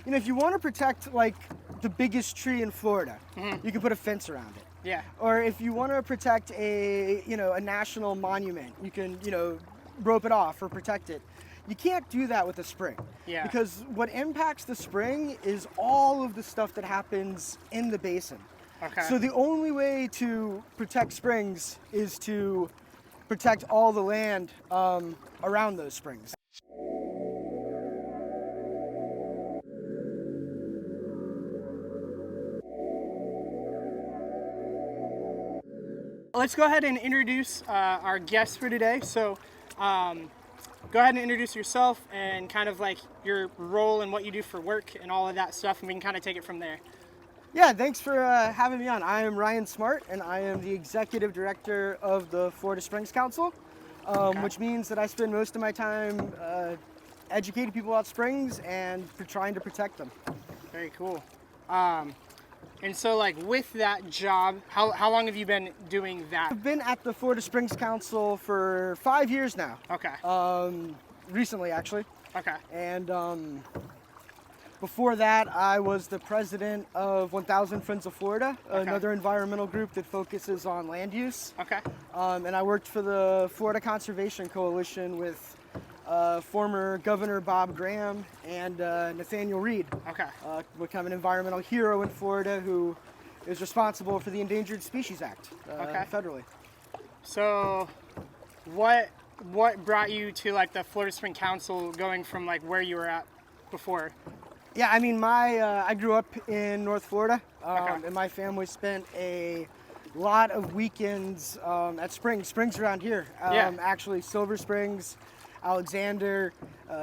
if you want to protect like the biggest tree in Florida, you can put a fence around it. Yeah. Or if you want to protect a national monument, you can, rope it off or protect it. You can't do that with a spring. Yeah. Because what impacts the spring is all of the stuff that happens in the basin. Okay. So the only way to protect springs is to protect all the land around those springs. Let's go ahead and introduce our guest for today. So go ahead and introduce yourself and kind of like your role and what you do for work and all of that stuff, and we can kind of take it from there. Yeah, thanks for having me on. I am Ryan Smart, and I am the Executive Director of the Florida Springs Council, which means that I spend most of my time educating people about springs and trying to protect them. Very cool. And so like with that job, how long have you been doing that? I've been at the Florida Springs Council for 5 years now. Okay. Recently, actually. Okay. And before that, I was the president of 1,000 Friends of Florida, another environmental group that focuses on land use. Okay. And I worked for the Florida Conservation Coalition with former Governor Bob Graham and Nathaniel Reed. Okay. Become an environmental hero in Florida who is responsible for the Endangered Species Act federally. So what brought you to like the Florida Spring Council, going from like where you were at before? Yeah, I mean, I grew up in North Florida, Okay. and my family spent a lot of weekends at springs around here. Actually, Silver Springs, Alexander,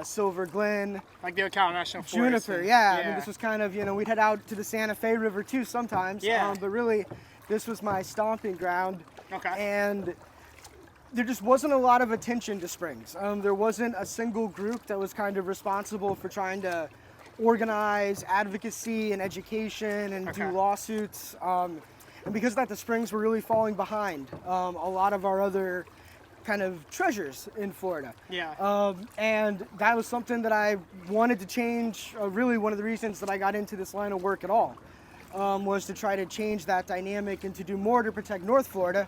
Silver Glen, Like the Ocala National Forest. Juniper. and- Yeah, I mean, this was kind of, we'd head out to the Santa Fe River too sometimes. Yeah. But really, this was my stomping ground. Okay. And there just wasn't a lot of attention to springs. There wasn't a single group that was kind of responsible for trying to organize advocacy and education and do Okay. lawsuits. And because of that, the springs were really falling behind a lot of our other kind of treasures in Florida. Yeah. And that was something that I wanted to change. Really, one of the reasons that I got into this line of work at all was to try to change that dynamic and to do more to protect North Florida.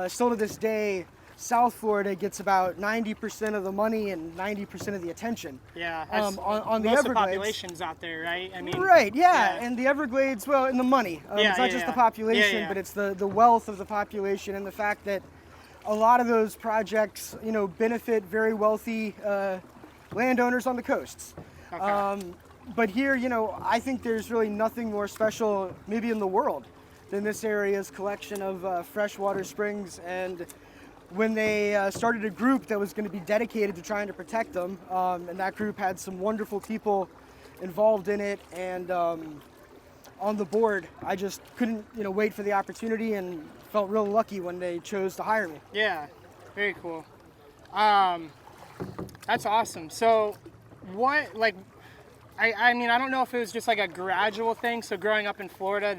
Still to this day, South Florida gets about 90% of the money and 90% of the attention. Yeah. On the most of the Everglades. population's out there, right? I mean. Right, yeah. And the Everglades, well, and the money. Yeah, it's not just the population, Yeah. but it's the wealth of the population and the fact that a lot of those projects, benefit very wealthy landowners on the coasts. Okay. But here, I think there's really nothing more special, maybe in the world, than this area's collection of freshwater springs. And when they started a group that was going to be dedicated to trying to protect them, and that group had some wonderful people involved in it and on the board, I just couldn't, wait for the opportunity and felt real lucky when they chose to hire me. Yeah, very cool. That's awesome. So what, like, I mean, I don't know if it was just like a gradual thing. So growing up in Florida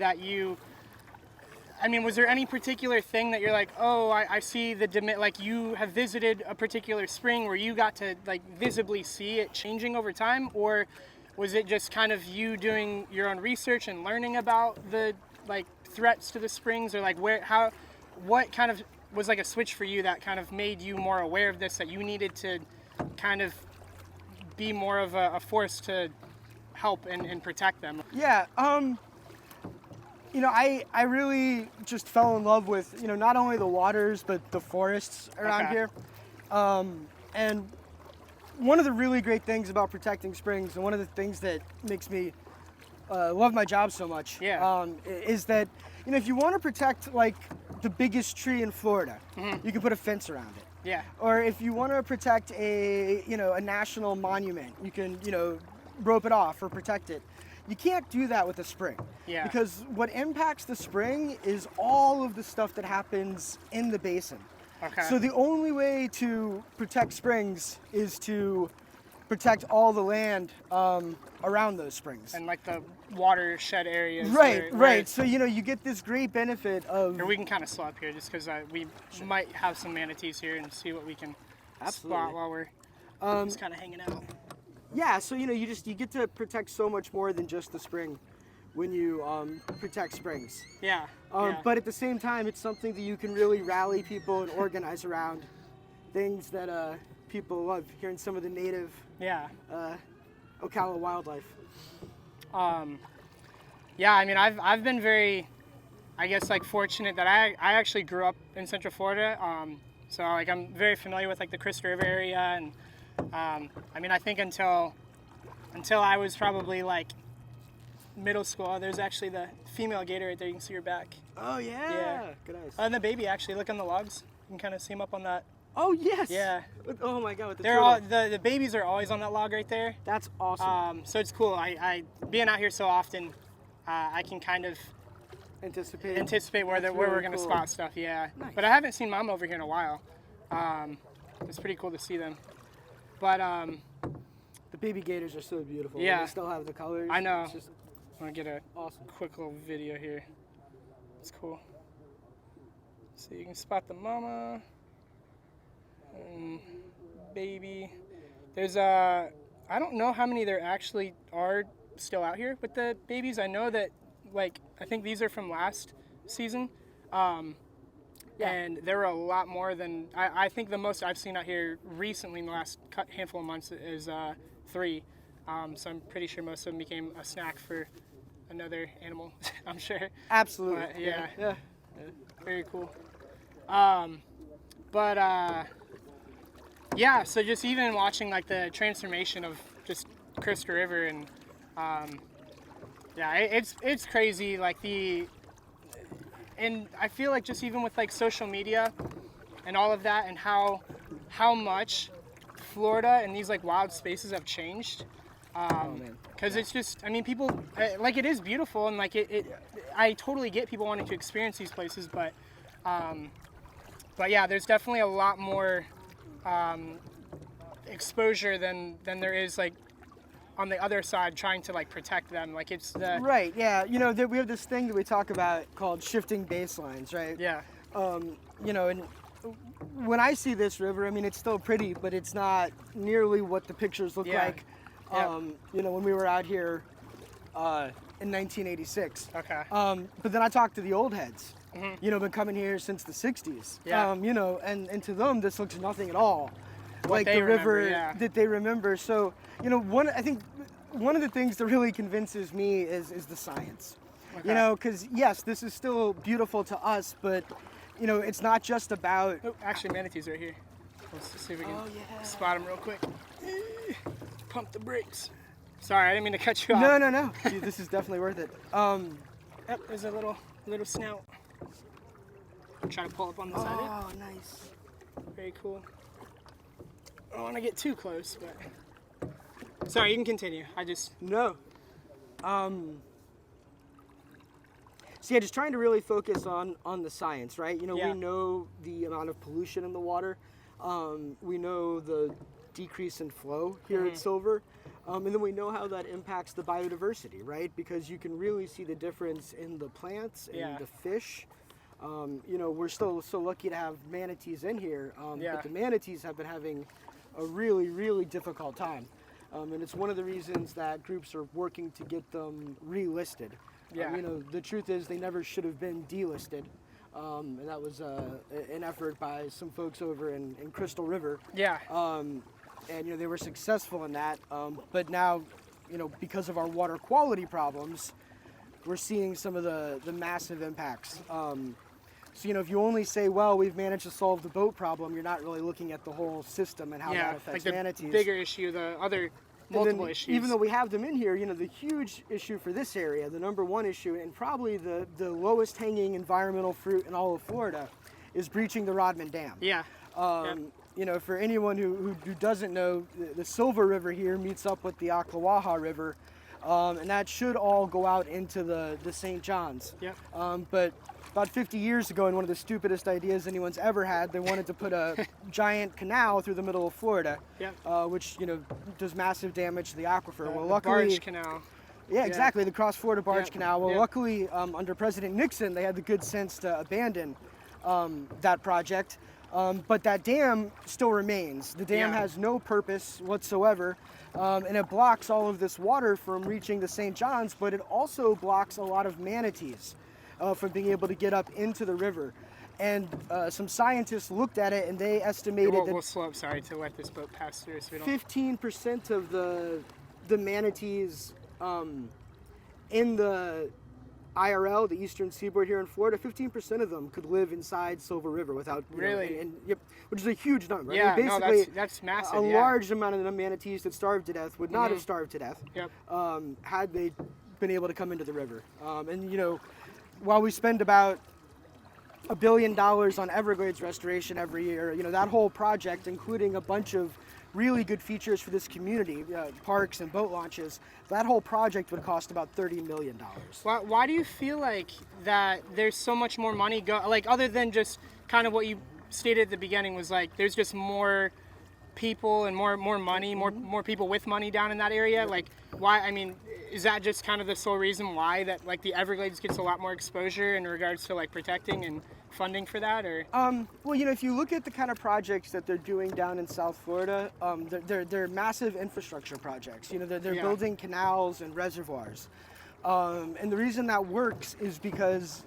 was there any particular thing that you're like, oh, I see like you have visited a particular spring where you got to like visibly see it changing over time? Or was it just kind of you doing your own research and learning about the like threats to the springs, or like what kind of was like a switch for you that kind of made you more aware of this, that you needed to kind of be more of a force to help and protect them? Yeah, I really just fell in love with, not only the waters, but the forests around Okay. here. And one of the really great things about protecting springs, and one of the things that makes me love my job so much, is that, if you want to protect like the biggest tree in Florida, you can put a fence around it. Yeah. Or if you want to protect a national monument, you can, rope it off or protect it. You can't do that with a spring. Yeah. Because what impacts the spring is all of the stuff that happens in the basin. Okay. So the only way to protect springs is to protect all the land around those springs. And like the watershed areas. Right, where- right. So, you get this great benefit of... Or we can kind of slow up here just because we might have some manatees here and see what we can Absolutely. spot while we're just kind of hanging out. Yeah, so you get to protect so much more than just the spring when you protect springs. Yeah. Yeah. But at the same time, it's something that you can really rally people and organize around things that people love. Hearing some of the native Yeah. Ocala wildlife. Yeah, I mean, I've been very, I guess, like fortunate that I actually grew up in Central Florida. So like I'm very familiar with like the Crystal River area, and I mean, I think until I was probably like middle school, there's actually the female gator right there. You can see her back. Oh yeah. Yeah. Good eyes. And the baby, actually, look on the logs. You can kind of see them up on that. Oh yes. Yeah. Oh my God. With the They're turtle. all the babies are always on that log right there. That's awesome. So it's cool. I being out here so often, I can kind of Anticipate where That's we're really gonna cool. spot stuff. Yeah. Nice. But I haven't seen Mom over here in a while. It's pretty cool to see them. But The baby gators are so beautiful. Yeah. They still have the colors. I know. It's just I'm gonna get a awesome. quick little video here. It's cool. So you can spot the mama and baby. There's I don't know how many there actually are still out here with the babies. I know that like I think these are from last season. And there were a lot more than I think the most I've seen out here recently in the last handful of months is 3. So I'm pretty sure most of them became a snack for another animal. I'm sure. Absolutely. But, yeah. Yeah. Very cool. Yeah. So just even watching like the transformation of just Crystal River and yeah, it's crazy. Like and I feel like just even with like social media and all of that and how much Florida and these like wild spaces have changed. Because it's just, I mean, people, like it is beautiful and like I totally get people wanting to experience these places, but yeah, there's definitely a lot more exposure than there is like on the other side trying to like protect them. Like it's the Right. Yeah. We have this thing that we talk about called shifting baselines, right? yeah And when I see this river, I mean, it's still pretty, but it's not nearly what the pictures look Yeah. like. Yeah. When we were out here in 1986. Okay. But then I talked to the old heads. Been coming here since the 60s. Yeah. And to them, this looks nothing at all like they the river remember, yeah. that they remember. So, I think one of the things that really convinces me is the science. Okay. Because yes, this is still beautiful to us, but it's not just about. Oh, actually, manatees right here. Let's see if we can yeah. spot them real quick. Pump the brakes. Sorry, I didn't mean to cut you off. No. Dude, this is definitely worth it. Yep, there's a little snout. I'm trying to pull up on the side. Oh, nice. Very cool. I don't want to get too close, but sorry, you can continue. No. So yeah, just trying to really focus on the science, right? Yeah. We know the amount of pollution in the water. We know the decrease in flow here at Silver. And then we know how that impacts the biodiversity, right? Because you can really see the difference in the plants and the fish. We're still so lucky to have manatees in here, but the manatees have been having a really, really difficult time. And it's one of the reasons that groups are working to get them relisted. Yeah. The truth is they never should have been delisted. And that was an effort by some folks over in Crystal River. Yeah. And they were successful in that. But now, because of our water quality problems, we're seeing some of the massive impacts. So, if you only say, well, we've managed to solve the boat problem, you're not really looking at the whole system and how that affects like the manatees. bigger issue, the other multiple issues. Even though we have them in here, the huge issue for this area, the number one issue, and probably the lowest hanging environmental fruit in all of Florida, is breaching the Rodman Dam. Yeah. For anyone who doesn't know, the Silver River here meets up with the Ocklawaha River, and that should all go out into the St. Johns. Yep. But about 50 years ago, in one of the stupidest ideas anyone's ever had, they wanted to put a giant canal through the middle of Florida, which does massive damage to the aquifer. Well, luckily, barge canal. Yeah, exactly, the Cross Florida Barge Canal. Well, Yep. luckily, under President Nixon, they had the good sense to abandon that project. But that dam still remains. The dam Yeah. has no purpose whatsoever, and it blocks all of this water from reaching the St. John's, but it also blocks a lot of manatees from being able to get up into the river. And some scientists looked at it, and they estimated We'll, that we'll slow up, sorry, to let this boat pass through so we don't... 15% of the manatees in the IRL, the Eastern Seaboard here in Florida, 15% of them could live inside Silver River without Really? Yep, which is a huge number. Yeah, I mean, no, basically, that's massive. a Yeah. large amount of the manatees that starved to death would not have starved to death Yep. had they been able to come into the river. And while we spend about $1 billion on Everglades restoration every year, that whole project, including a bunch of really good features for this community, parks and boat launches, that whole project would cost about $30 million. Why do you feel like that there's so much more money like other than just kind of what you stated at the beginning was like there's just more people and more money, more people with money down in that area? Like why, I mean, is that just kind of the sole reason why that like the Everglades gets a lot more exposure in regards to like protecting and funding for that, or? Well, if you look at the kind of projects that they're doing down in South Florida, they're massive infrastructure projects. They're Yeah. building canals and reservoirs. And the reason that works is because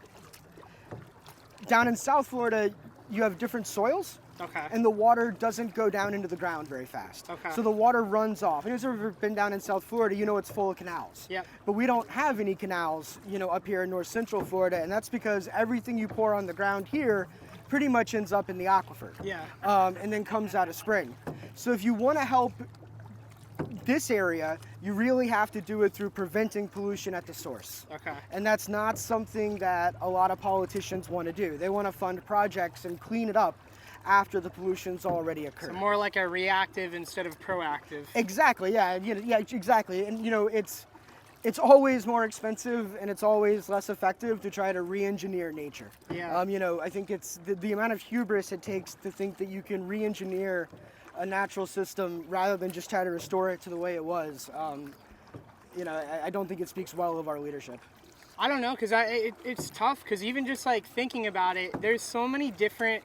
down in South Florida, you have different soils. Okay. And the water doesn't go down into the ground very fast. Okay. So the water runs off. And if you've ever been down in South Florida, it's full of canals. Yep. But we don't have any canals, up here in North Central Florida, and that's because everything you pour on the ground here pretty much ends up in the aquifer. Yeah. And then comes out of spring. So if you want to help this area, you really have to do it through preventing pollution at the source. Okay. And that's not something that a lot of politicians want to do. They want to fund projects and clean it up after the pollution's already occurred. So more like a reactive instead of proactive. Exactly, yeah, exactly. And it's always more expensive and it's always less effective to try to re-engineer nature. Yeah. I think it's the amount of hubris it takes to think that you can re-engineer a natural system rather than just try to restore it to the way it was. I don't think it speaks well of our leadership. I don't know, because it's tough, because even just like thinking about it, there's so many different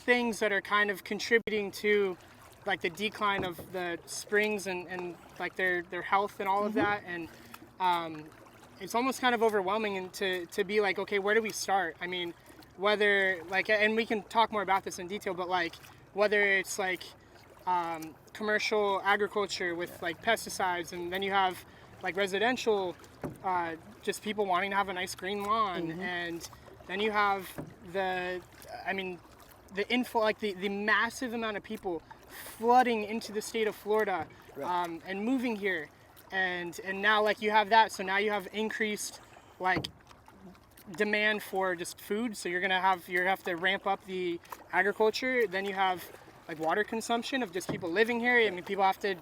things that are kind of contributing to like the decline of the springs and like their health and all of that, and it's almost kind of overwhelming and to be like, okay, where do we start? I mean, whether like, and we can talk more about this in detail, but like whether it's like commercial agriculture with like pesticides, and then you have like residential, just people wanting to have a nice green lawn, and then you have the inflow, like the massive amount of people flooding into the state of Florida, Right. And moving here, and now like you have that, so now you have increased like demand for just food, so you have to ramp up the agriculture. Then you have like water consumption of just people living here. I mean, people have to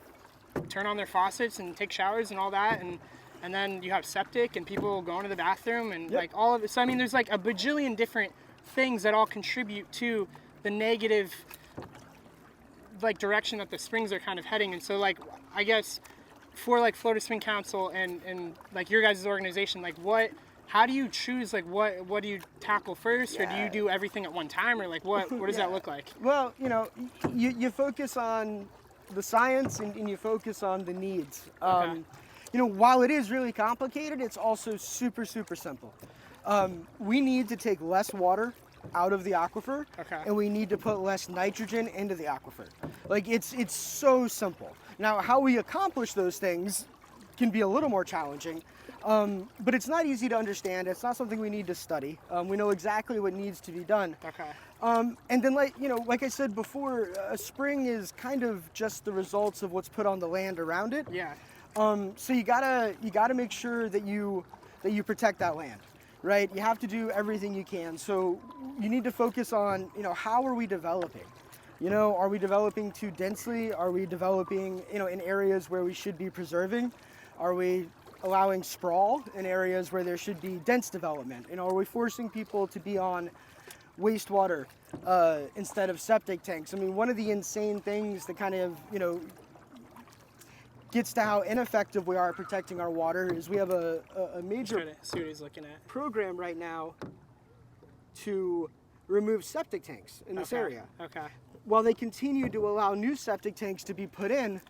turn on their faucets and take showers and all that, and then you have septic and people going to the bathroom and Yep. like all of it. So I mean, there's like a bajillion different things that all contribute to the negative like direction that the springs are kind of heading. And so like, I guess for like Florida Spring Council and like your guys' organization, like how do you choose, like what do you tackle first, or do you do everything at one time, or like what does that look like? Well, you focus on the science and you focus on the needs. Okay. While it is really complicated, it's also super, super simple. We need to take less water out of the aquifer, Okay. and we need to put less nitrogen into the aquifer. Like it's so simple. Now, how we accomplish those things can be a little more challenging, but it's not easy to understand. It's not something we need to study. We know exactly what needs to be done. Okay. And then, like I said before, a spring is kind of just the results of what's put on the land around it. Yeah. So you gotta make sure that you protect that land, right? You have to do everything you can. So you need to focus on, how are we developing? Are we developing too densely? Are we developing, in areas where we should be preserving? Are we allowing sprawl in areas where there should be dense development? Are we forcing people to be on wastewater instead of septic tanks? I mean, one of the insane things that kind of, gets to how ineffective we are at protecting our water is we have a major Try to see what he's looking at. program right now to remove septic tanks in this area, Okay. while they continue to allow new septic tanks to be put in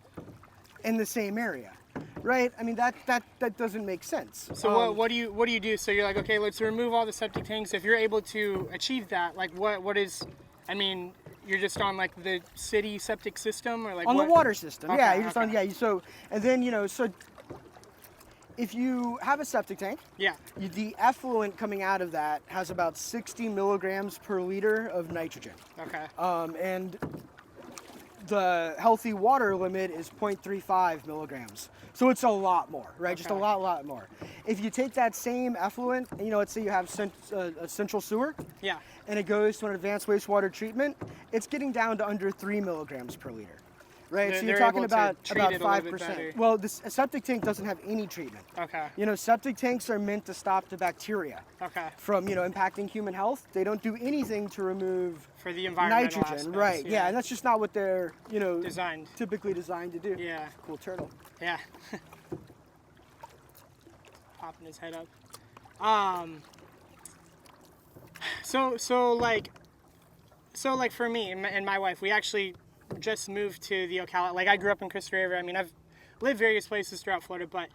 the same area, right? I mean, that doesn't make sense. So what do you do? So you're like, okay, let's remove all the septic tanks. If you're able to achieve that, like what is, I mean, you're just on like the city septic system, or like On what? the water system, Okay, yeah, you're just okay. on, yeah. So, and then so if you have a septic tank, Yeah. the effluent coming out of that has about 60 milligrams per liter of nitrogen. Okay. And the healthy water limit is 0.35 milligrams. So it's a lot more, right? Just a Okay. lot more. If you take that same effluent, let's say you have a central sewer, Yeah. and it goes to an advanced wastewater treatment, it's getting down to under 3 milligrams per liter. Right, so you're They're talking able to about treat it a little bit 5%. better. Well, a septic tank doesn't have any treatment. Okay. Septic tanks are meant to stop the bacteria Okay. from, impacting human health. They don't do anything to remove For the environmental nitrogen, aspects, right? Yeah, and that's just not what they're, Designed. typically designed to do. Yeah. Cool turtle. Yeah. Popping his head up. So like for me and my wife, we actually just moved to the Ocala. Like I grew up in Crystal River. I mean, I've lived various places throughout Florida, but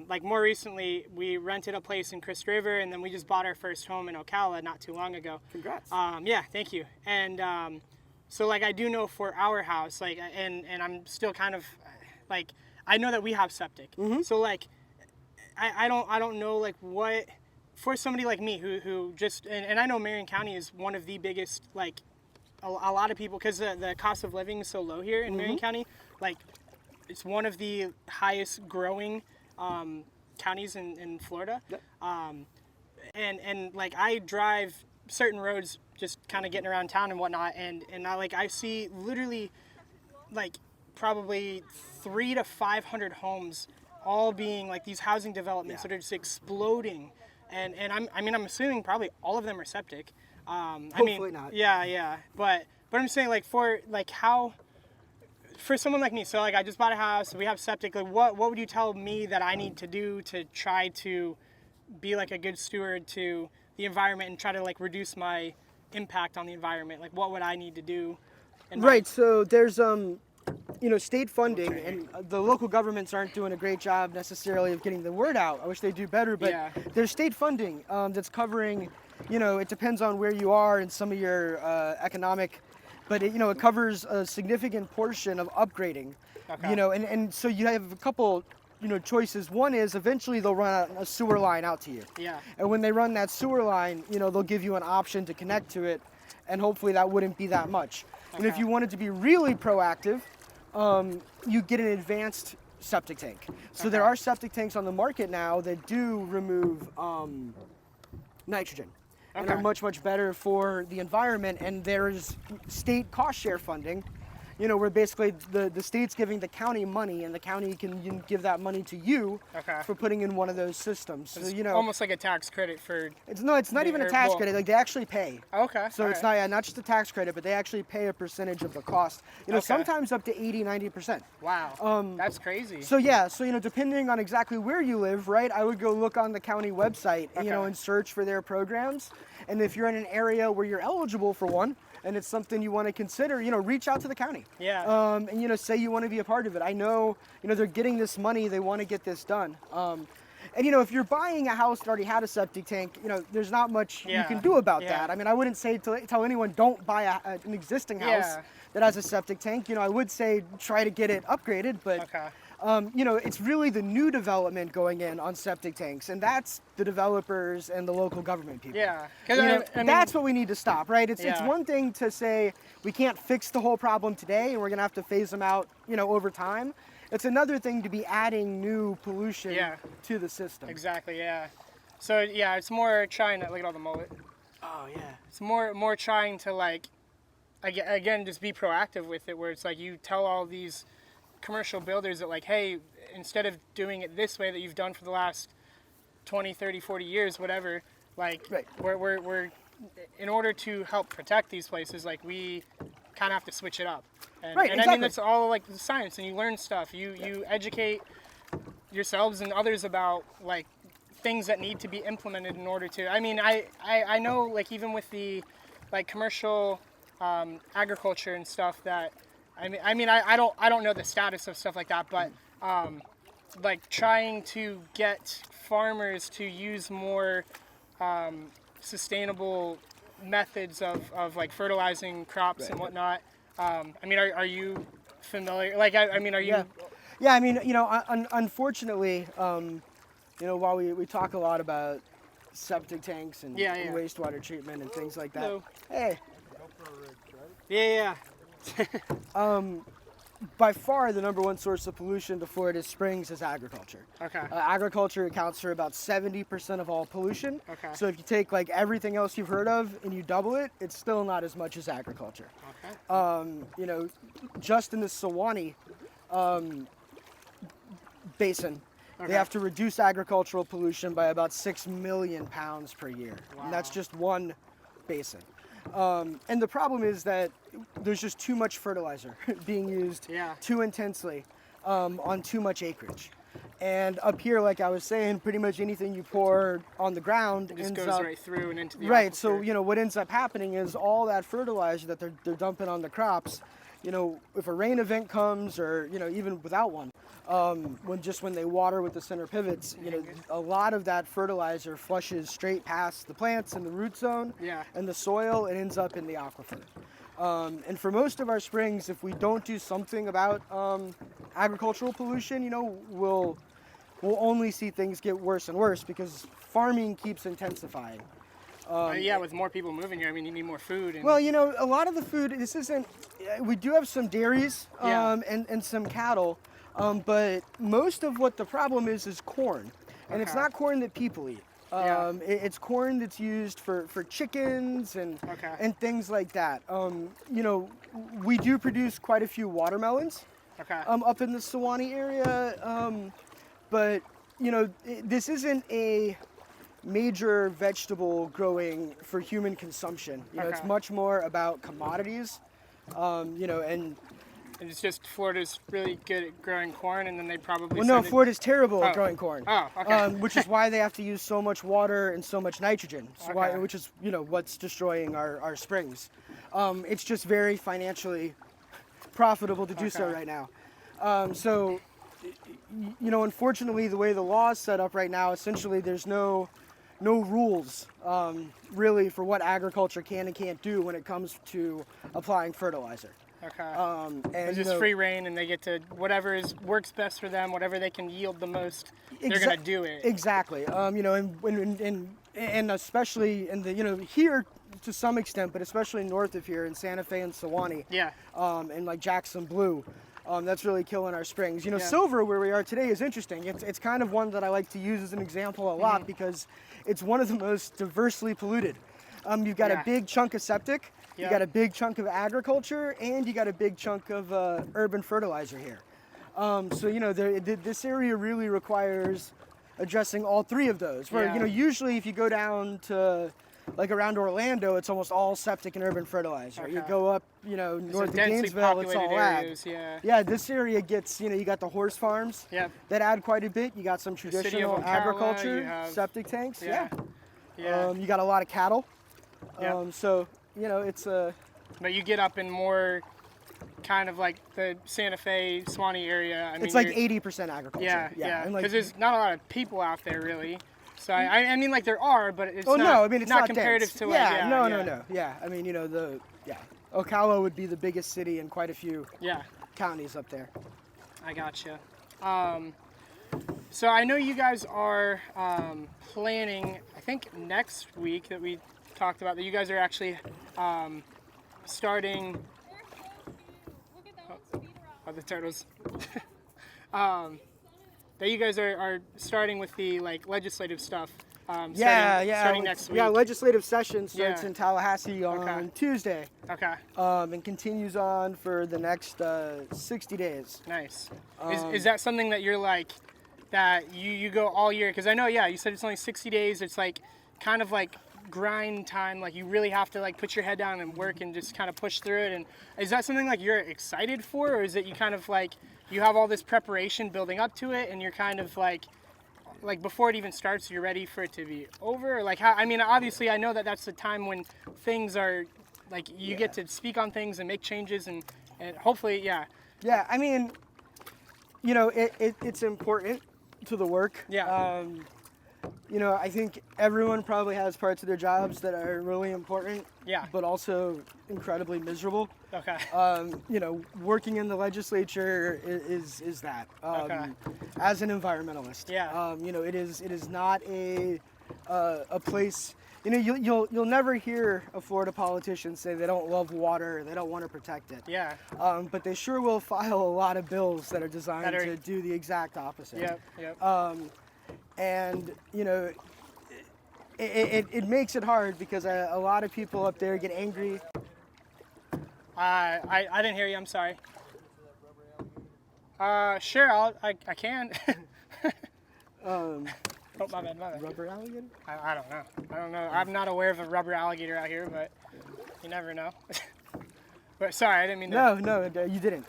like more recently, we rented a place in Crystal River, and then we just bought our first home in Ocala not too long ago. Congrats. Yeah, thank you. And so like I do know for our house, like, and I'm still kind of like, I know that we have septic. So like, I don't know like what, for somebody like me who just, and I know Marion County is one of the biggest, like a lot of people, because the cost of living is so low here in Marion County, like it's one of the highest growing counties in Florida. Yep. And like I drive certain roads just kind of getting around town and whatnot, and I see literally like probably 300 to 500 homes all being like these housing developments that are just exploding, and I'm assuming probably all of them are septic. Hopefully not. Yeah, but I'm saying like for like how, for someone like me, so like I just bought a house, we have septic, like what would you tell me that I need to do to try to be like a good steward to the environment and try to like reduce my impact on the environment? Like what would I need to do? Right, so there's state funding, and the local governments aren't doing a great job necessarily of getting the word out. I wish they'd do better, but Yeah. there's state funding that's covering, it depends on where you are and some of your economic, but it covers a significant portion of upgrading. Okay. And so you have a couple choices. One is eventually they'll run a sewer line out to you. Yeah. And when they run that sewer line, they'll give you an option to connect to it, and hopefully that wouldn't be that much. And if Okay. you wanted to be really proactive, you get an advanced septic tank. So there Okay. are septic tanks on the market now that do remove nitrogen and are Okay. much better for the environment. And there's state cost share funding, where basically the state's giving the county money, and the county can give that money to you Okay. for putting in one of those systems. It's So almost like a tax credit for. it's not even a tax well- credit. Like they actually pay. Okay. So it's not just a tax credit, but they actually pay a percentage of the cost. Okay. Sometimes up to 80-90%. Wow. That's crazy. So yeah, depending on exactly where you live, right? I would go look on the county website, Okay. and search for their programs. And if you're in an area where you're eligible for one, and it's something you want to consider, reach out to the county. Yeah. And say you want to be a part of it. I know, they're getting this money, they want to get this done. And if you're buying a house that already had a septic tank, there's not much you Yeah. can do about Yeah. that. I mean, I wouldn't say tell anyone don't buy an existing house Yeah. that has a septic tank. I would say try to get it upgraded, but Okay. it's really the new development going in on septic tanks, and that's the developers and the local government people. Yeah. 'Cause I mean, That's what we need to stop, right? It's Yeah. one thing to say we can't fix the whole problem today, and we're gonna have to phase them out, over time. It's another thing to be adding new pollution Yeah. to the system. Exactly. Yeah. So yeah, it's more trying to look at all the mullet. Oh yeah. It's more trying to like, again, just be proactive with it. Where it's like you tell all these commercial builders that like, hey, instead of doing it this way that you've done for the last 20, 30, 40 years, whatever, like Right. we're in order to help protect these places, like we kind of have to switch it up. And, Right, and I exactly. mean, that's all like the science, and you learn stuff. You educate yourselves and others about like things that need to be implemented in order to. I mean, I know like even with the like commercial agriculture and stuff that I don't know the status of stuff like that, but like trying to get farmers to use more sustainable methods of like fertilizing crops and whatnot. I mean, are you familiar? Like, I mean, are you? Yeah. Yeah, I mean, unfortunately, while we talk a lot about septic tanks and, Yeah, and wastewater treatment and things like that. Hello. Hey, Yeah. by far the number one source of pollution to Florida's springs is agriculture. Okay. Agriculture accounts for about 70% of all pollution. Okay. So if you take like everything else you've heard of and you double it, it's still not as much as agriculture. Okay. Just in the Sewanee basin, they have to reduce agricultural pollution by about 6 million pounds per year. Wow. And that's just one basin. And the problem is that there's just too much fertilizer being used too intensely on too much acreage. And up here, like I was saying, pretty much anything you pour on the ground Just ends goes up right through and into the right. aquifer. So what ends up happening is all that fertilizer that they're dumping on the crops. If a rain event comes, or even without one, when they water with the center pivots, a lot of that fertilizer flushes straight past the plants and the root zone and the soil. It ends up in the aquifer. And for most of our springs, if we don't do something about agricultural pollution, we'll only see things get worse and worse because farming keeps intensifying. With more people moving here, I mean, you need more food. And... Well, a lot of the food, we do have some dairies and some cattle, but most of what the problem is corn. And it's not corn that people eat. It's corn that's used for chickens and things like that. We do produce quite a few watermelons up in the Sewanee area, but this isn't a major vegetable growing for human consumption. It's much more about commodities, and it's just Florida's really good at growing corn, and then they probably. Well, no, Florida's terrible at growing corn. Oh, okay. Which is why they have to use so much water and so much nitrogen. Which is what's destroying our springs. It's just very financially profitable to do so right now. Unfortunately, the way the law is set up right now, essentially there's no rules really for what agriculture can and can't do when it comes to applying fertilizer. And it's just free reign, and they get to whatever works best for them, whatever they can yield the most, they're gonna do it. Exactly. And especially in the here to some extent, but especially north of here in Santa Fe and Sewanee. And like Jackson Blue. That's really killing our springs. Silver, where we are today, is interesting. It's kind of one that I like to use as an example a lot because it's one of the most diversely polluted. You've got a big chunk of septic, you got a big chunk of agriculture, and you got a big chunk of urban fertilizer here. This area really requires addressing all three of those. Where usually if you go down to like around Orlando, it's almost all septic and urban fertilizer. You go up, north of Gainesville, it's all areas, ag. This area gets, you got the horse farms that add quite a bit. You got some traditional agriculture, septic tanks. You got a lot of cattle. It's a. But you get up in more kind of like the Santa Fe, Sewanee area. I mean, it's like 80% agriculture. Because there's not a lot of people out there really. So I mean, like there are, but it's it's not comparative dense. to like no. Yeah, I mean, Ocala would be the biggest city in quite a few counties up there. I gotcha. So I know you guys are planning, I think next week that we talked about, that you guys are actually starting. Oh, the turtles. That you guys are starting with the like legislative stuff. Starting next week. Yeah, legislative session starts in Tallahassee on Tuesday. And continues on for the next 60 days. Nice. Is that something that you're like, that you go all year? Because I know, you said it's only 60 days. It's like kind of like grind time. Like you really have to like put your head down and work and just kind of push through it. And is that something like you're excited for, or is it you kind of like you have all this preparation building up to it, and you're kind of like like before it even starts, you're ready for it to be over? Or like how, I mean, obviously I know that that's the time when things are like you get to speak on things and make changes and hopefully, yeah. Yeah, I mean, you know, it's important to the work. Yeah. You know, I think everyone probably has parts of their jobs that are really important, Yeah. but also incredibly miserable. Okay. You know, working in the legislature is that. Okay. As an environmentalist. Yeah. You know, it is not a place. You know, you'll never hear a Florida politician say they don't love water, they don't want to protect it. Yeah. But they sure will file a lot of bills that are designed That are- to do the exact opposite. Yep. And you know, it makes it hard because a lot of people up there get angry. I didn't hear you. I'm sorry. Sure. I can. Oh, my bad. Rubber alligator? I don't know. I'm not aware of a rubber alligator out here, but you never know. But sorry, I didn't mean to. No, you didn't.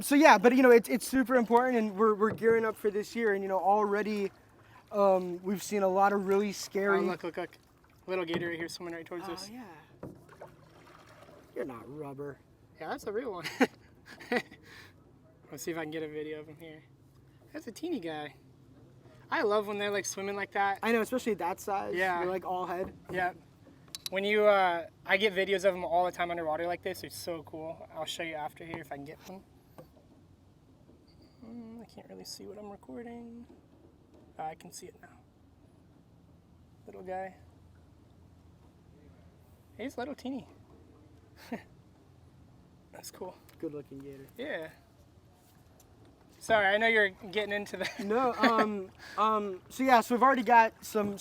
So yeah, but you know, it's super important, and we're gearing up for this year, and you know, already we've seen a lot of really scary. Oh, look. Little gator right here swimming right towards us. Yeah. You're not rubber. Yeah, that's a real one. Let's see if I can get a video of him here. That's a teeny guy. I love when they're like swimming like that. I know, especially that size. Yeah. They're like all head. Yeah. When you, I get videos of them all the time underwater like this. It's so cool. I'll show you after here if I can get one. I can't really see what I'm recording. I can see it now. Little guy. He's little teeny. That's cool. Good looking gator. Yeah. Sorry, I know you're getting into the. No, so yeah, so we've already got some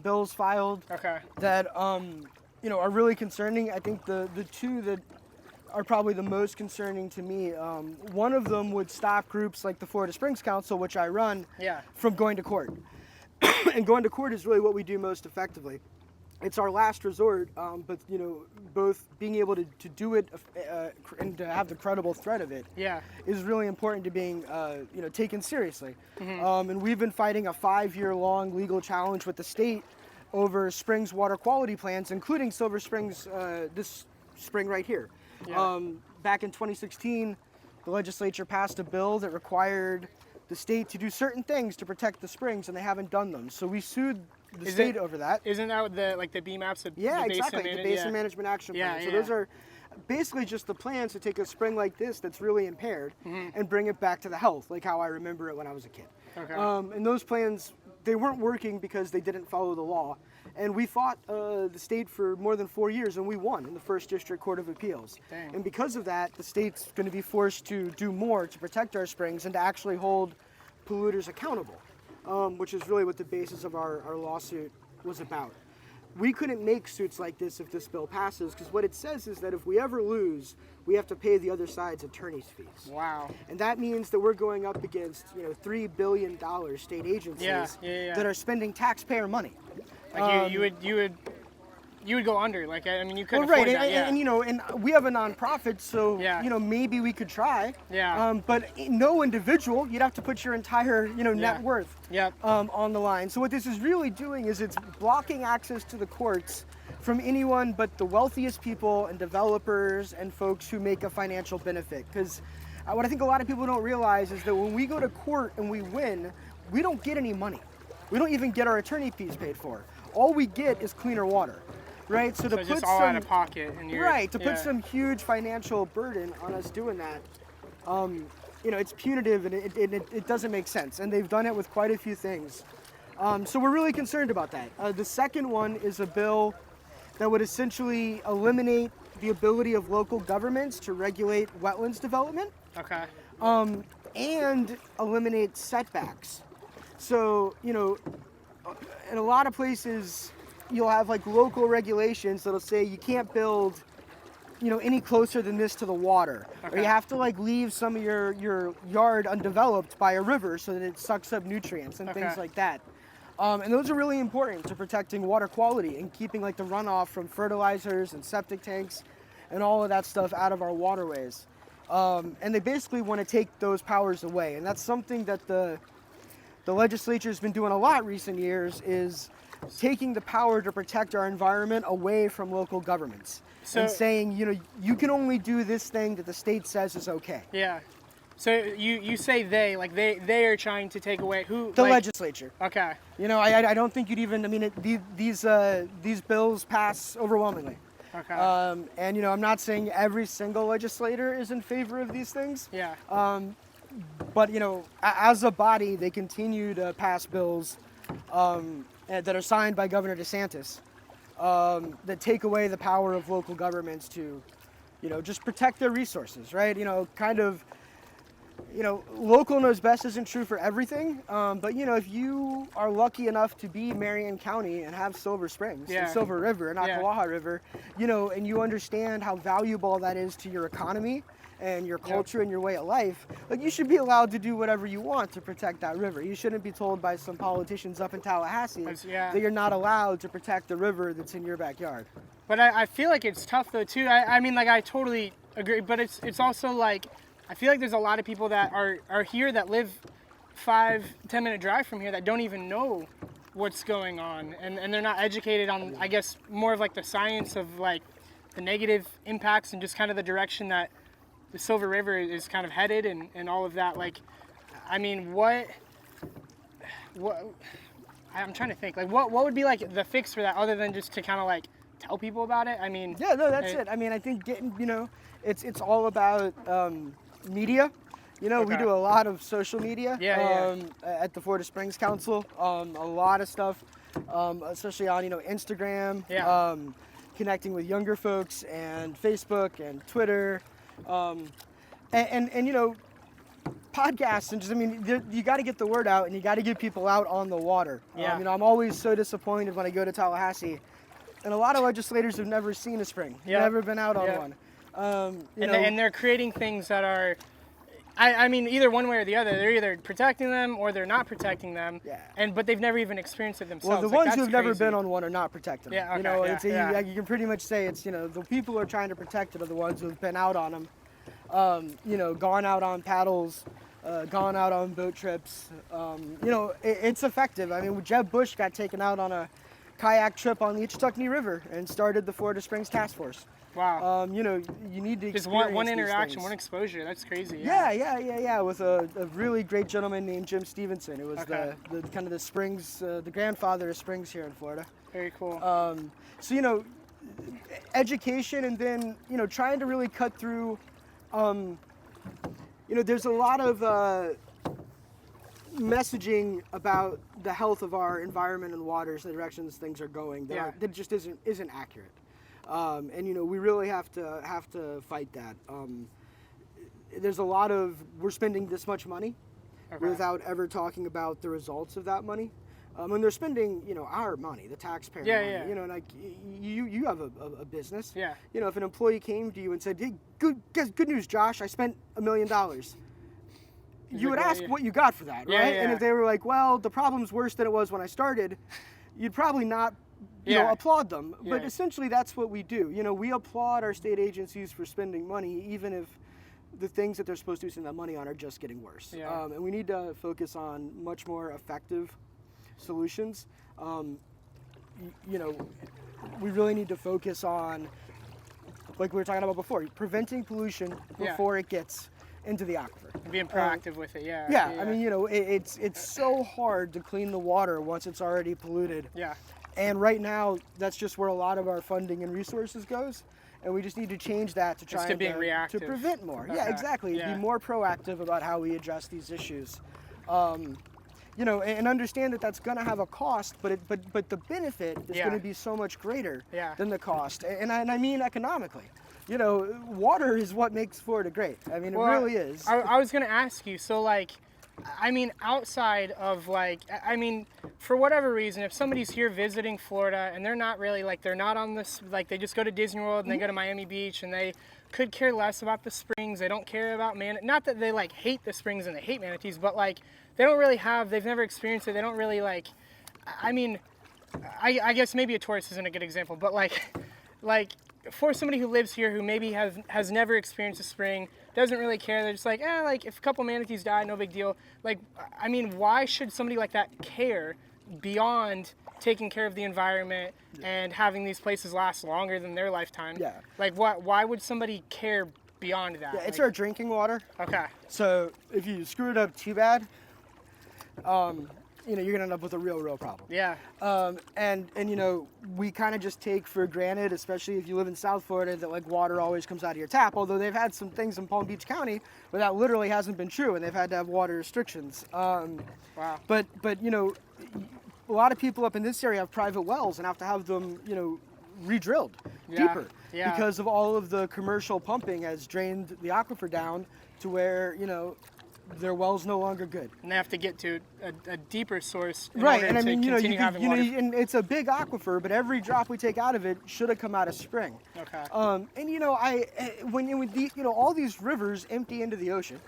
bills filed Okay. that you know, are really concerning. I think the two that are probably the most concerning to me. One of them would stop groups like the Florida Springs Council, which I run, Yeah. from going to court. And going to court is really what we do most effectively. It's our last resort, but you know, both being able to do it and to have the credible threat of it Yeah. is really important to being you know, taken seriously. And we've been fighting a 5-year-long legal challenge with the state over Springs water quality plans, including Silver Springs this spring right here. Yeah. Back in 2016, the legislature passed a bill that required the state to do certain things to protect the springs, and they haven't done them. So we sued the state over that. Isn't that what the BMAPs? Yeah, the exactly. The Basin Management Action Plan. Yeah, So those are basically just the plans to take a spring like this that's really impaired and bring it back to the health, like how I remember it when I was a kid. Okay. And those plans, they weren't working because they didn't follow the law. And we fought the state for more than 4 years, and we won in the First District Court of Appeals. Dang. And because of that, the state's going to be forced to do more to protect our springs and to actually hold polluters accountable, which is really what the basis of our lawsuit was about. We couldn't make suits like this if this bill passes, because what it says is that if we ever lose, we have to pay the other side's attorney's fees. Wow. And that means that we're going up against, you know, $3 billion state agencies that are spending taxpayer money. Like you would go under. Like I mean, you couldn't Well, right, afford that. Yeah. and you know, and we have a nonprofit, so Yeah. you know, maybe we could try. Yeah. But no individual, you'd have to put your entire, you know, net worth Yep. on the line. So what this is really doing is it's blocking access to the courts from anyone but the wealthiest people and developers and folks who make a financial benefit. Because what I think a lot of people don't realize is that when we go to court and we win, we don't get any money. We don't even get our attorney fees paid for. All we get is cleaner water, right? So to it's put just all some out of pocket, and you're right to put some huge financial burden on us doing that, you know, it's punitive and it doesn't make sense. And they've done it with quite a few things. So we're really concerned about that. The second one is a bill that would essentially eliminate the ability of local governments to regulate wetlands development. Okay. And eliminate setbacks. So, you know, in a lot of places, you'll have like local regulations that'll say you can't build, you know, any closer than this to the water. Or you have to like leave some of your yard undeveloped by a river so that it sucks up nutrients and things like that. And those are really important to protecting water quality and keeping like the runoff from fertilizers and septic tanks and all of that stuff out of our waterways. And they basically want to take those powers away. And that's something that the the legislature's been doing a lot recent years is taking the power to protect our environment away from local governments and saying, you can only do this thing that the state says is okay. Yeah. So you say they, like they are trying to take away who? The legislature. Okay. I don't think you'd even, these bills pass overwhelmingly. Okay. And I'm not saying every single legislator is in favor of these things. Yeah. But as a body, they continue to pass bills that are signed by Governor DeSantis that take away the power of local governments to, just protect their resources, right? Local knows best isn't true for everything, but if you are lucky enough to be Marion County and have Silver Springs and Silver River and Ocklawaha River, and you understand how valuable that is to your economy and your culture and your way of life, you should be allowed to do whatever you want to protect that river. You shouldn't be told by some politicians up in Tallahassee that you're not allowed to protect the river that's in your backyard. But I feel like it's tough though too. I totally agree, but it's also like, I feel like there's a lot of people that are here that live 5-10 minute drive from here that don't even know what's going on, and they're not educated on, I guess, more of like the science of like the negative impacts and just kind of the direction that the Silver River is kind of headed and all of that. Like, what I'm trying to think, like what would be like the fix for that other than just to kind of like tell people about it? Yeah, no, that's it. I think getting, it's all about media. We do a lot of social media at the Florida Springs Council. A lot of stuff, especially on Instagram, connecting with younger folks, and Facebook and Twitter, and podcasts, and just you got to get the word out, and you got to get people out on the water. I'm always so disappointed when I go to Tallahassee, and a lot of legislators have never seen a spring, never been out on one. And they're creating things that are, either one way or the other. They're either protecting them or they're not protecting them. Yeah. But they've never even experienced it themselves. Well, the ones who've never been on one are not protecting them. Yeah. Okay. You can pretty much say it's the people who are trying to protect it are the ones who've been out on them. Gone out on paddles, gone out on boat trips. It's effective. Jeb Bush got taken out on a kayak trip on the Ichetucknee River and started the Florida Springs Task Force. Wow. You need to just one interaction, one exposure. That's crazy. Yeah. With a really great gentleman named Jim Stevenson. It was the kind of the springs, the grandfather of springs here in Florida. Very cool. Education, and then trying to really cut through. There's a lot of messaging about the health of our environment and waters, the directions things are going that just isn't accurate. We really have to fight that. There's a lot of, we're spending this much money without ever talking about the results of that money. And they're spending, our money, the taxpayer money. Like you have a business. Yeah. If an employee came to you and said, "Hey, good news, Josh, I spent $1 million." You would ask what you got for that, right? Yeah. And if they were like, "Well, the problem's worse than it was when I started," you'd probably not applaud them. But essentially that's what we do. We applaud our state agencies for spending money, even if the things that they're supposed to spend that money on are just getting worse. Yeah. And we need to focus on much more effective solutions. We really need to focus on, like we were talking about before, preventing pollution before it gets into the aquifer. Being proactive with it, it's so hard to clean the water once it's already polluted. Yeah. And right now, that's just where a lot of our funding and resources goes. And we just need to change that to try to prevent more. Okay. Yeah, exactly. Be more proactive about how we address these issues. And understand that that's going to have a cost, but the benefit is going to be so much greater than the cost. And I mean economically. Water is what makes Florida great. It really is. I was going to ask you, so outside of for whatever reason, if somebody's here visiting Florida and they're not really they're not on this, they just go to Disney World and they go to Miami Beach and they could care less about the springs. They don't care about not that they hate the springs and they hate manatees, but they don't really they've never experienced it. They don't really I guess maybe a tourist isn't a good example, but for somebody who lives here who maybe has never experienced a spring, doesn't really care, they're just like, like if a couple manatees die, no big deal. Like, I mean, why should somebody like that care beyond taking care of the environment and having these places last longer than their lifetime? Yeah. Like, why would somebody care beyond that? Yeah, it's like, our drinking water. Okay. So if you screw it up too bad, you're gonna end up with a real problem. Yeah. And we kind of just take for granted, especially if you live in South Florida, that like water always comes out of your tap. Although they've had some things in Palm Beach County where that literally hasn't been true, and they've had to have water restrictions. Wow. But a lot of people up in this area have private wells and have to have them re-drilled deeper because of all of the commercial pumping has drained the aquifer down to where their well's no longer good. And they have to get to a deeper source in Right, order and I mean, to continue having water. and it's a big aquifer, but every drop we take out of it should have come out of spring. Okay. When all these rivers empty into the ocean,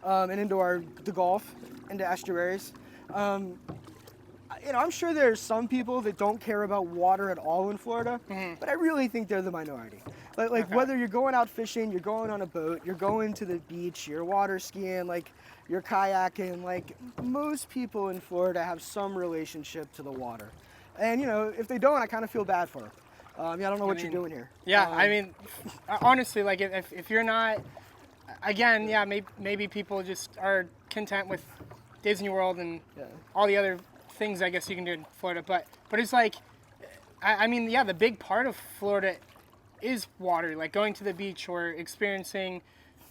and into the Gulf, into estuaries. I'm sure there's some people that don't care about water at all in Florida, but I really think they're the minority. Like whether you're going out fishing, you're going on a boat, you're going to the beach, you're water skiing, like you're kayaking, like most people in Florida have some relationship to the water. And if they don't, I kind of feel bad for them. I don't know what you're doing here. Yeah, I mean, honestly, like if you're not, again, yeah, maybe people just are content with Disney World and all the other things I guess you can do in Florida, but it's like, I mean, yeah, the big part of Florida is water, like going to the beach or experiencing,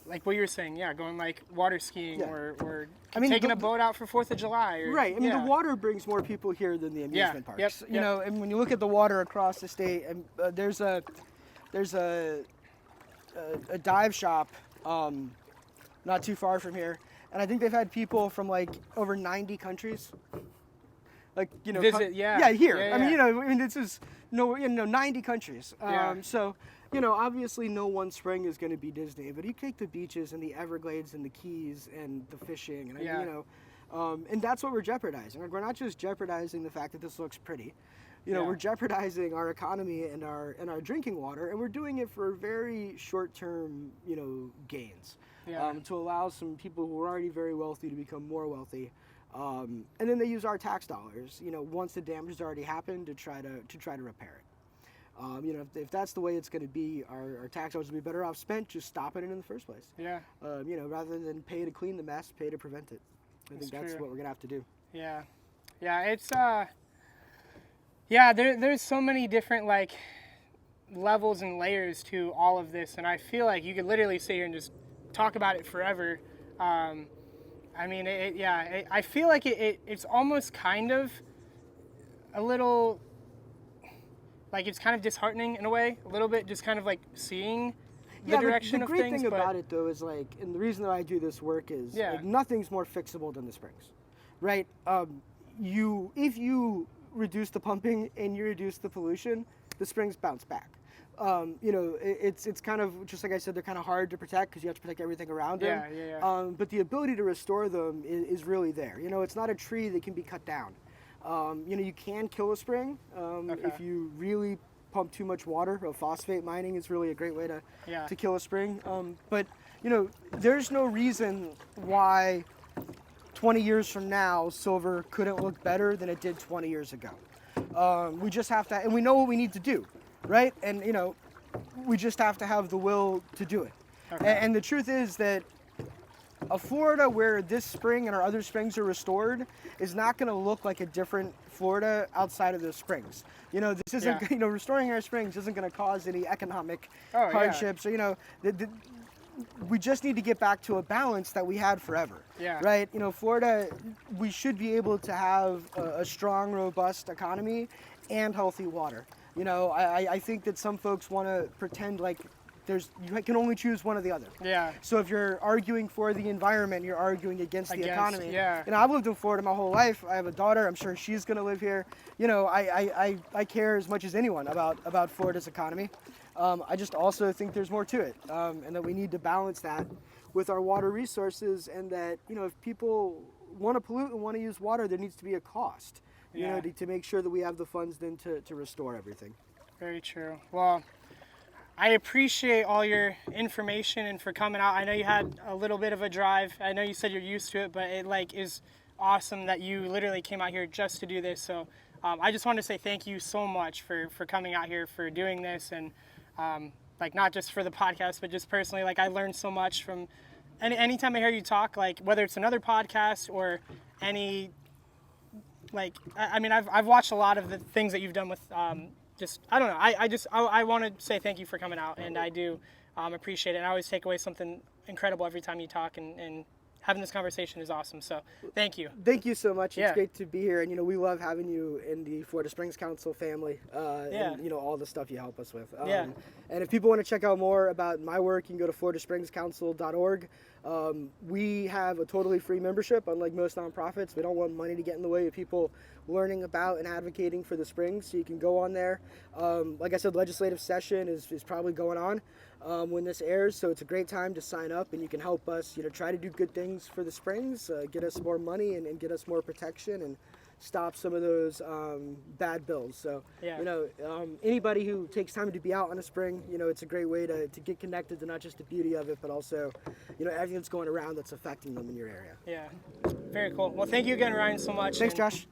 like what you were saying, going like water skiing or taking a boat out for 4th of July. Right, I mean, the water brings more people here than the amusement parks. Yep. And when you look at the water across the state, and there's a dive shop not too far from here, and I think they've had people from like over 90 countries. Like visit, here. Yeah. I mean, this is 90 countries. So obviously no one spring is going to be Disney, but you take the beaches and the Everglades and the Keys and the fishing, and and that's what we're jeopardizing. Like, we're not just jeopardizing the fact that this looks pretty. We're jeopardizing our economy and our drinking water, and we're doing it for very short-term gains. To allow some people who are already very wealthy to become more wealthy. And then they use our tax dollars, once the damage has already happened, to try to repair it. If that's the way it's going to be, our tax dollars would be better off spent just stopping it in the first place. Yeah. Rather than pay to clean the mess, pay to prevent it. I think that's what we're going to have to do. Yeah. Yeah. It's there's so many different like levels and layers to all of this, and I feel like you could literally sit here and just talk about it forever. I mean, I feel like it's almost kind of a little, like it's kind of disheartening in a way, a little bit, just kind of like seeing the direction of things. The great thing about it, though, is like, and the reason that I do this work is like, nothing's more fixable than the springs, right? If you reduce the pumping and you reduce the pollution, the springs bounce back. It's kind of, just like I said, they're kind of hard to protect because you have to protect everything around them. But the ability to restore them is really there. It's not a tree that can be cut down. You can kill a spring if you really pump too much water. Phosphate mining is really a great way to kill a spring. But there's no reason why 20 years from now silver couldn't look better than it did 20 years ago. We just have to, and we know what we need to do. Right? And, we just have to have the will to do it. Okay. And the truth is that a Florida where this spring and our other springs are restored is not going to look like a different Florida outside of those springs. This isn't, restoring our springs isn't going to cause any economic hardships. Or, we just need to get back to a balance that we had forever. Yeah. Right? Florida, we should be able to have a strong, robust economy and healthy water. I think that some folks want to pretend like you can only choose one or the other. Yeah. So if you're arguing for the environment, you're arguing against the economy. Yeah. I've lived in Florida my whole life. I have a daughter. I'm sure she's going to live here. I care as much as anyone about Florida's economy. I just also think there's more to it, and that we need to balance that with our water resources, and that if people want to pollute and want to use water, there needs to be a cost. To make sure that we have the funds then to restore everything. Very true. Well, I appreciate all your information and for coming out. I know you had a little bit of a drive. I know you said you're used to it, but it like is awesome that you literally came out here just to do this. So I just want to say thank you so much for coming out here, for doing this, and like not just for the podcast, but just personally, like I learned so much from anytime I hear you talk, like whether it's another podcast or any, like, I mean, I've watched a lot of the things that you've done with just, I don't know, I want to say thank you for coming out, and I do appreciate it. And I always take away something incredible every time you talk, and having this conversation is awesome. So thank you. Thank you so much. Yeah. It's great to be here, and we love having you in the Florida Springs Council family. Yeah. And all the stuff you help us with. Yeah. And if people want to check out more about my work, you can go to floridaspringscouncil.org. We have a totally free membership, unlike most nonprofits. We don't want money to get in the way of people learning about and advocating for the springs, so you can go on there. Like I said, legislative session is probably going on when this airs, so it's a great time to sign up, and you can help us try to do good things for the springs, get us more money and get us more protection and stop some of those bad bills. So Yeah. anybody who takes time to be out on a spring, it's a great way to get connected to not just the beauty of it, but also everything that's going around that's affecting them in your area. Yeah, very cool. Well, thank you again, Ryan, so much. Thanks, And, Josh.